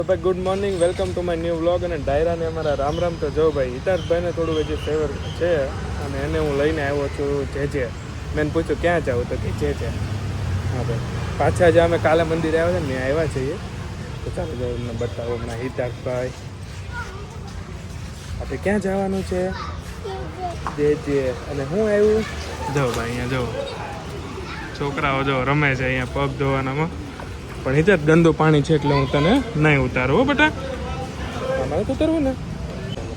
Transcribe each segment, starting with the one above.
ભાઈ good morning, welcome to my new vlog. અને ડાયરાને અમારા રામ રામ. તો જો ભાઈ હિતાર્થભાઈને થોડું હજી ફેવર છે અને એને હું લઈને આવ્યો છું જે મેં પૂછ્યું ક્યાં જાઉં તો કે જે હા ભાઈ પાછા જે અમે કાલે મંદિરે આવ્યા છે ને ત્યાં આવ્યા છીએ. તો ચાલો જો એમને બતાવો હમણાં હિતાર્થભાઈ આપણે ક્યાં જવાનું છે જે અને હું આવ્યું જો ભાઈ અહીંયા જો છોકરાઓ જો રમે છે અહીંયા પગ ધોવાનામાં. પણ એ જ ગંદુ પાણી છે એટલે હું તને નહીં ઉતારું હો બેટા. અમારે તો ઉતરવું ને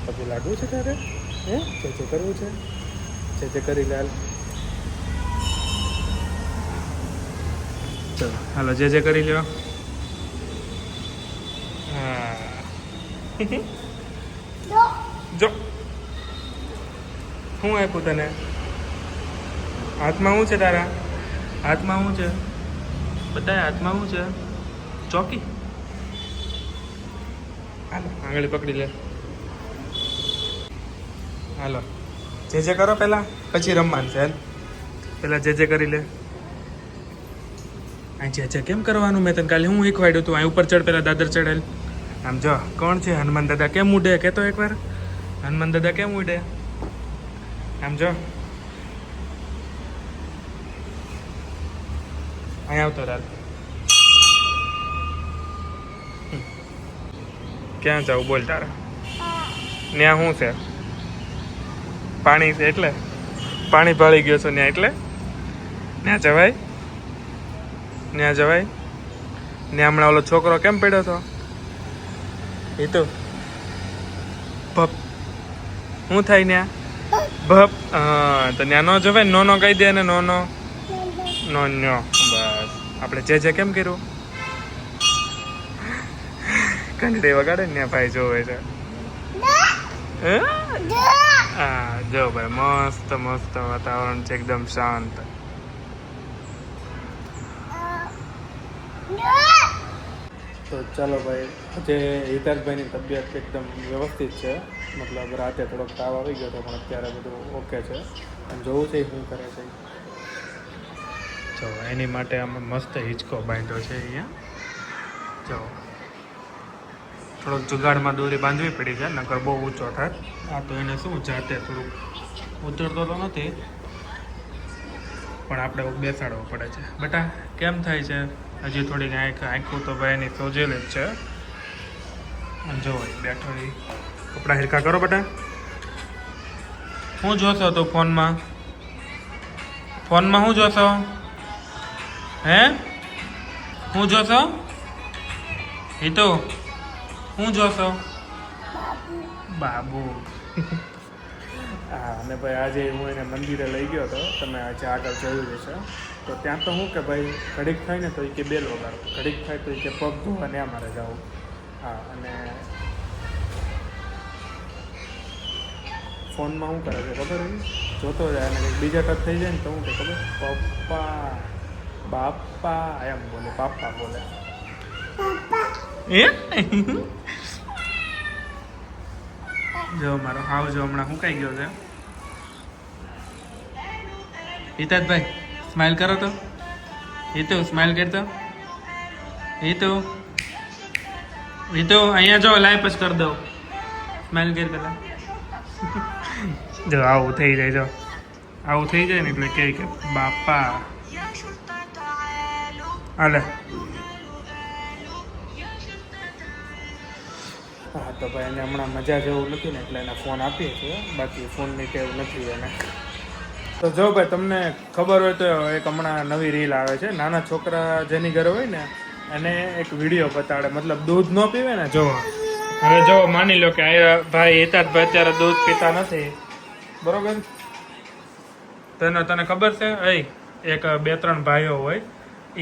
પછી લાગવું છે તારે હે જે કરવું છે જે કરી લાલ. ચલો હાલો જે કરી લ્યો. હા જો શું આપ્યું તને હાથમાં? શું છે તારા હાથમાં? શું છે બતાય હાથમાં? શું છે? ચોકી. હાલો આંગળી પકડી લે. હાલો જે કરો પહેલા, પછી રમવાનું છે. પહેલાં જે કરી લે. અહીં જે કેમ કરવાનું? મેં તને કાલે હું શીખવાડ્યું તું. અહીં ઉપર ચડ, પહેલાં દાદર ચડેલ. આમ જો કોણ છે? હનુમાન દાદા કેમ ઉડે? કહેતો એકવાર હનુમાન દાદા કેમ ઉડે? આમ જો અહીં આવતો રાત. ક્યાં જાવ બોલ તારે? ત્યાં શું છે? પાણી છે એટલે પાણી ભાળી ગયો છો ત્યાં એટલે ત્યાં જવાય? ત્યાં જવાય? ત્યાં હમણાં ઓલો છોકરો કેમ પડ્યો હતો? એ તો ભપ શું થાય ત્યાં? ભપ. હા તો ત્યાં ન જવાય. નો કહી દે ને. નો બસ. આપણે જે કેમ કર્યું? કંઠી વગાડે ને ભાઈ જોવે છે. હા જો ભાઈ મસ્ત મસ્ત વાતાવરણ છે, એકદમ શાંત. તો ચાલો ભાઈ, આજે હિતાર્થભાઈની તબિયત એકદમ વ્યવસ્થિત છે. મતલબ રાતે થોડોક તાવ આવી ગયો હતો પણ અત્યારે બધું ઓકે છે. અને જોવું છે શું કરે છે. જો એની માટે અમે મસ્ત હિંચકો બાંધ્યો છે અહીંયા. જો થોડોક જુગાડમાં દોરી બાંધવી પડી છે, નકર બહુ ઊંચો થાય. આ તો એને શું જાતે થોડુંક ઉતરતો તો નથી પણ આપણે બેસાડવો પડે છે. બેટા કેમ થાય છે? હજી થોડીક આંખું તો ભાઈ એની સોજેલી જ છે. અને જો બેઠો એ કપડાં હિરકા કરો. બેટા શું જોશો તું ફોનમાં? ફોનમાં શું જોશો? હે શું જોશો? એ તો શું જોશો? બાબુ. હા અને ભાઈ આજે હું એને મંદિરે લઈ ગયો હતો, તમે આજે આગળ જોયું જશે. તો ત્યાં તો શું કે ભાઈ ઘડીક થાય ને તો એ કે બેલ વગાડો, ઘડીક થાય તો એ કે પગ ધોવા ને અમારે જવું. હા અને ફોનમાં શું કરે છે ખબર? જોતો જાય અને કંઈક બીજા ટચ થઈ જાય ને તો શું કે ખબર? પપ્પા બાપા એમ બોલે, પાપા બોલે. જો મારો હાવ જો હમણાં હું કઈ ગયો છે. હિતાર્થભાઈ સ્માઈલ કરો તો. હિતુ સ્માઈલ કરતો. હિતુ અહીંયા જો લાઈવ પછી કરી દઉં. સ્માઈલ કર પેલા. જો આવું થઈ જાય. જો આવું થઈ જાય ને એટલે કે બાપા હાલે. હા તો ભાઈ એને હમણાં મજા જેવું નથી ને એટલે એને ફોન આપીએ છીએ, બાકી ફોનની ટેવ નથી એને. તો જો ભાઈ તમને ખબર હોય તો એક હમણાં નવી રીલ આવે છે. નાના છોકરા જેની ઘરે હોય ને એને એક વિડીયો બતાડે, મતલબ દૂધ ન પીવે ને. જો હવે જો માની લો કે ભાઈ હિતાર્થભાઈ અત્યારે દૂધ પીતા નથી, બરોબર? તને ખબર છે એક 2-3 ભાઈઓ હોય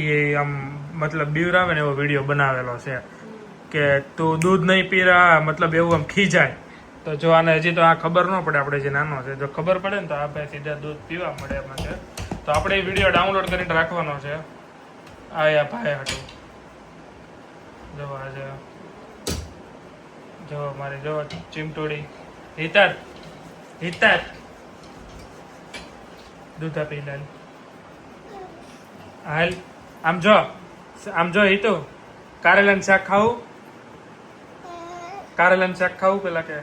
એ આમ મતલબ બીવરાવે ને એવો વિડીયો બનાવેલો છે કે તું દૂધ નહીં પી રહ્યા, મતલબ એવું આમ ખીજાય. તો જો આને હજી તો આ ખબર ન પડે, આપણે જે નાનો છે જો ખબર પડે ને તો આ ભાઈ સીધા દૂધ પીવા મળે એમાં છે. તો આપણે એ વિડીયો ડાઉનલોડ કરીને રાખવાનો છે. આ ભાઈ હાટું જો આજે જો મારી જો ચીમટોડી. હિતાર્થ દૂધ આપી લે. હાલ આમ જો હિતુ કારેલાનું શાક ખાવું? કારેલાનું શાક ખાવું પેલા કે